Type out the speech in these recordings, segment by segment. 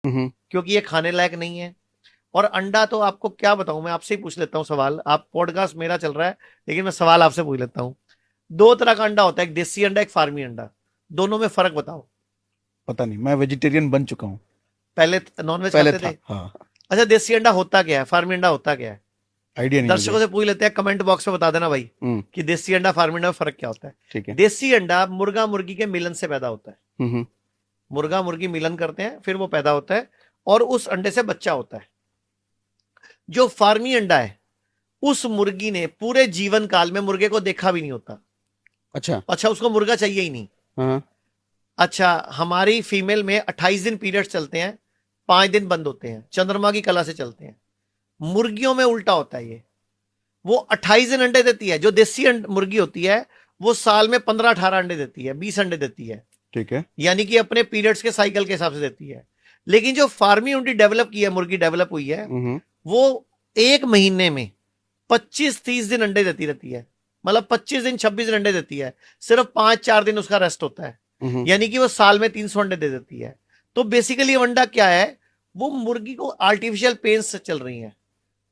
क्योंकि ये खाने लायक नहीं है। और अंडा तो आपको क्या बताऊं, मैं आपसे ही पूछ लेता हूँ सवाल, आप पॉडकास्ट मेरा चल रहा है लेकिन मैं सवाल आपसे पूछ लेता हूँ। दो तरह का अंडा होता है, एक देसी अंडा एक फार्मी अंडा, दोनों में फर्क बताओ। पता नहीं, मैं वेजिटेरियन बन चुका हूँ। पहले नॉनवेज पहले खाते था, थे? हाँ। अच्छा, देसी अंडा होता क्या है, फार्मी अंडा होता क्या है? आइडिया नहीं दर्शकों मुझे। से पूछ लेते हैं, कमेंट बॉक्स में बता देना भाई हम्म। कि देसी अंडा फार्मी अंडा में फर्क क्या होता है। ठीक है। देसी अंडा मुर्गा मुर्गी के मिलन से पैदा होता है। हम्म। मुर्गा मुर्गी मिलन करते हैं, फिर वो पैदा होता है और उस अंडे से बच्चा होता है। जो फार्मी अंडा है, उस मुर्गी ने पूरे जीवन काल में मुर्गे को देखा भी नहीं होता। अच्छा। अच्छा, उसको मुर्गा चाहिए ही नहीं। हाँ। अच्छा, हमारी फीमेल में 28 दिन पीरियड्स चलते हैं, 5 दिन बंद होते हैं, चंद्रमा की कला से चलते हैं। मुर्गियों में उल्टा होता है ये, वो 28 दिन अंडे देती है। जो देसी मुर्गी होती है वो साल में 15-18 अंडे देती है, 20 अंडे देती है, ठीक है। यानी कि अपने पीरियड्स के साइकिल के हिसाब से देती है। लेकिन जो फार्मी उनकी डेवलप की है, मुर्गी डेवलप हुई है, हम्म। वो एक महीने में 25-30 दिन अंडे देती रहती है। मतलब 25 दिन 26 दिन अंडे देती है, सिर्फ 5-4 दिन उसका रेस्ट होता है, हम्म। यानी कि वो साल में 300 अंडे दे देती है। तो बेसिकली अंडा क्या है, वो मुर्गी को आर्टिफिशियल पेन्स से चल रही है,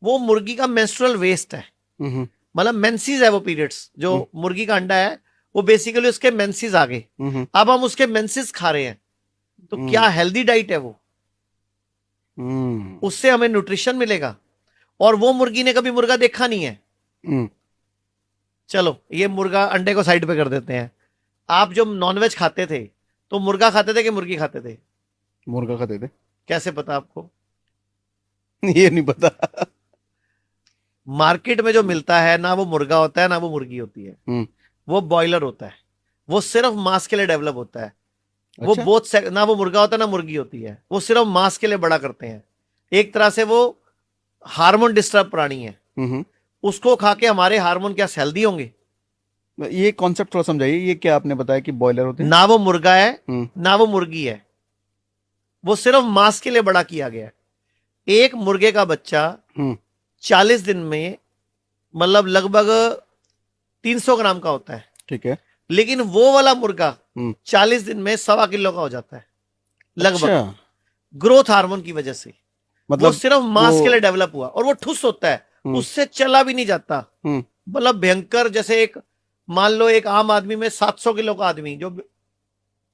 वो मुर्गी का मेंस्ट्रुअल वेस्ट है। हम्म। मतलब मेंसेस है वो पीरियड्स, जो मुर्गी का अंडा है वो बेसिकली उसके मेंसेस आ गए। हम्म। अब हम उसके मेंसेस खा रहे हैं, तो क्या हेल्दी डाइट है वो? उससे हमें न्यूट्रिशन मिलेगा, और वो मुर्गी ने कभी मुर्गा देखा नहीं है। हम्म। चलो ये मुर्गा अंडे को साइड पे कर देते हैं। आप जब नॉनवेज खाते थे तो मुर्गा खाते थे कि मुर्गी खाते थे? मुर्गा खाते थे। कैसे पता आपको? ये नहीं पता। मार्केट में जो मिलता है ना वो मुर्गा होता है ना वो मुर्गी होती है, हम्म। वो बॉयलर होता है। वो सिर्फ मांस के लिए डेवलप होता है। वो अच्छा। बोथ ना वो मुर्गा होता है ना मुर्गी होती है, वो सिर्फ मांस के लिए बड़ा करते हैं। एक तरह से वो हार्मोन डिस्टर्ब प्राणी है। हम्म। उसको खा के हमारे हार्मोन क्या हेल्दी होंगे? ये कॉन्सेप्ट थोड़ा समझाइए, ये क्या आपने बताया कि बॉयलर होते हैं? ना वो मुर्गा है हम्म। ना वो मुर्गी है, वो सिर्फ मांस के लिए बड़ा किया गया है। एक मुर्गे का बच्चा हम्म। 40 दिन में मतलब लगभग 300 ग्राम का होता है, ठीक है। लेकिन वो वाला मुर्गा हम्म। 40 दिन में 1.25 किलो का हो जाता है अच्छा। लगभग, ग्रोथ हार्मोन की वजह से। वो मतलब सिर्फ वो। मांस के लिए डेवलप हुआ और वो ठुस होता है, हम्म। उससे चला भी नहीं जाता। हम्म। मतलब भयंकर, जैसे एक मान लो एक आम आदमी में 700 किलो का आदमी जो हम्म।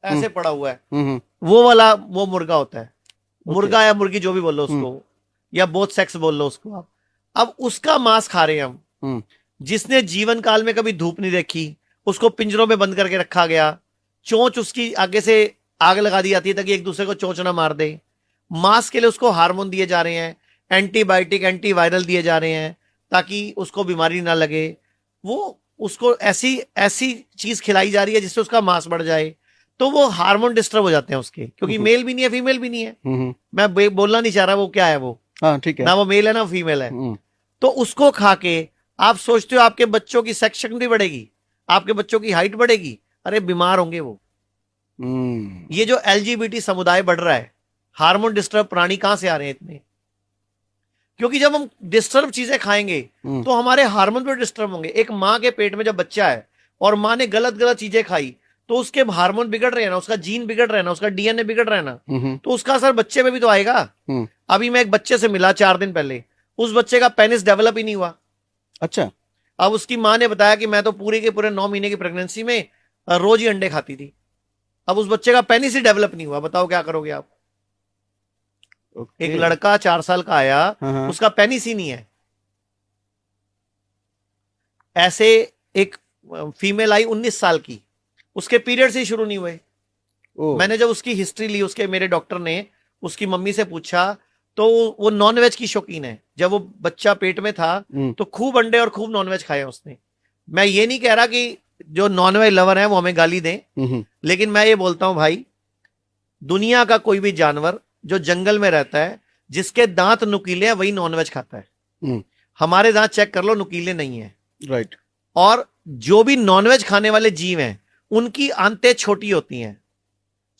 ऐसे पड़ा हुआ है, हम्म। वो वाला वो मुर्गा होता है। ओके। मुर्गा या मुर्गी जो भी बोल लो हम्म। उसको, या बोथ सेक्स बोल लो उसको आप। अब उसका मांस खा रहे हैं हम, हम्म। जिसने जीवन काल में कभी धूप नहीं देखी, उसको पिंजरों में बंद करके रखा गया, चोंच उसकी आगे से आग लगा दी जाती है ताकि एक दूसरे को चोंच ना मार दे। मांस के लिए उसको हार्मोन दिए जा रहे हैं, एंटीबायोटिक एंटीवायरल दिए जा रहे हैं ताकि उसको बीमारी ना लगे। वो उसको ऐसी ऐसी चीज खिलाई जा रही है जिससे उसका मांस बढ़ जाए। तो वो हार्मोन डिस्टर्ब हो जाते हैं उसके, क्योंकि हम्म। मेल भी नहीं है फीमेल भी नहीं है। हम्म। मैं बोलना नहीं चाह रहा वो क्या है वो, हाँ, ठीक है। ना वो मेल है ना फीमेल है। हम्म। तो उसको खा के आप सोचते हो आपके बच्चों की सेक्स शक्ति बढ़ेगी, आपके बच्चों की हाइट बढ़ेगी? अरे बीमार होंगे वो। हम्म। ये जो एलजीबीटी समुदाय बढ़ रहा है, हार्मोन डिस्टर्ब प्राणी कहां से आ रहे हैं इतने? क्योंकि जब हम डिस्टर्ब चीजें खाएंगे हम्म। तो हमारे हार्मोन भी डिस्टर्ब होंगे। एक माँ के पेट में जब बच्चा है और माँ ने गलत गलत चीजें खाई, तो उसके हार्मोन बिगड़ रहे हैं ना, उसका जीन बिगड़ रहा है ना, उसका डीएनए बिगड़ रहा है ना, हम्म। तो उसका असर बच्चे में भी तो आएगा। हम्म। अभी मैं एक बच्चे से मिला 4 दिन पहले, उस बच्चे का पेनिस डेवलप ही नहीं हुआ। अच्छा। अब उसकी माँ ने बताया कि मैं तो पूरे के पूरे 9 महीने की प्रेगनेंसी में रोज ही अंडे खाती थी। अब उस बच्चे का पेनिस ही डेवलप नहीं हुआ, बताओ क्या करोगे आप? एक ओके। लड़का 4 साल का आया, हाँ, हाँ। उसका पेनिस ही नहीं है। ऐसे एक फीमेल आई 19 साल की, उसके पीरियड्स ही शुरू नहीं हुए। ओ। मैंने जब उसकी हिस्ट्री ली, उसके मेरे डॉक्टर ने उसकी मम्मी से पूछा, तो वो नॉनवेज की शौकीन है। जब वो बच्चा पेट में था हम्म। तो खूब अंडे और खूब नॉनवेज खाए उसने। मैं ये नहीं कह रहा कि जो नॉनवेज लवर है वो हमें गाली दें, हम्म। लेकिन मैं ये बोलता हूं भाई, दुनिया का कोई भी जानवर जो जंगल में रहता है, जिसके दांत नुकीले हैं वही नॉनवेज खाता है। हम्म। हमारे दांत चेक कर लो, नुकीले नहीं है। राइट। और जो भी नॉनवेज खाने वाले जीव हैं उनकी आंतें छोटी होती हैं,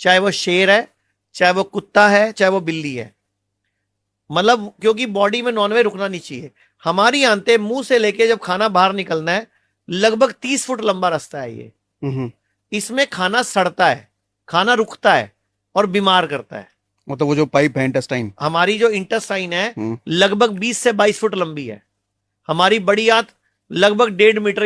चाहे वो शेर है, चाहे वो कुत्ता है, चाहे वो बिल्ली है। मतलब क्योंकि बॉडी में नॉनवेज रुकना नहीं चाहिए। हमारी आंतें मुंह से लेके जब खाना बाहर निकलना है, लगभग 30 फुट लंबा रास्ता है ये। हम्म। इसमें खाना सड़ता है, खाना रुकता है और बीमार करता है। मतलब वो जो पाइप है इंटेस्टाइन। हमारी जो इंटेस्टाइन है हम्म। लगभग 20 से 22 फुट लंबी है। हमारी बड़ी आंत लगभग 1.5 मीटर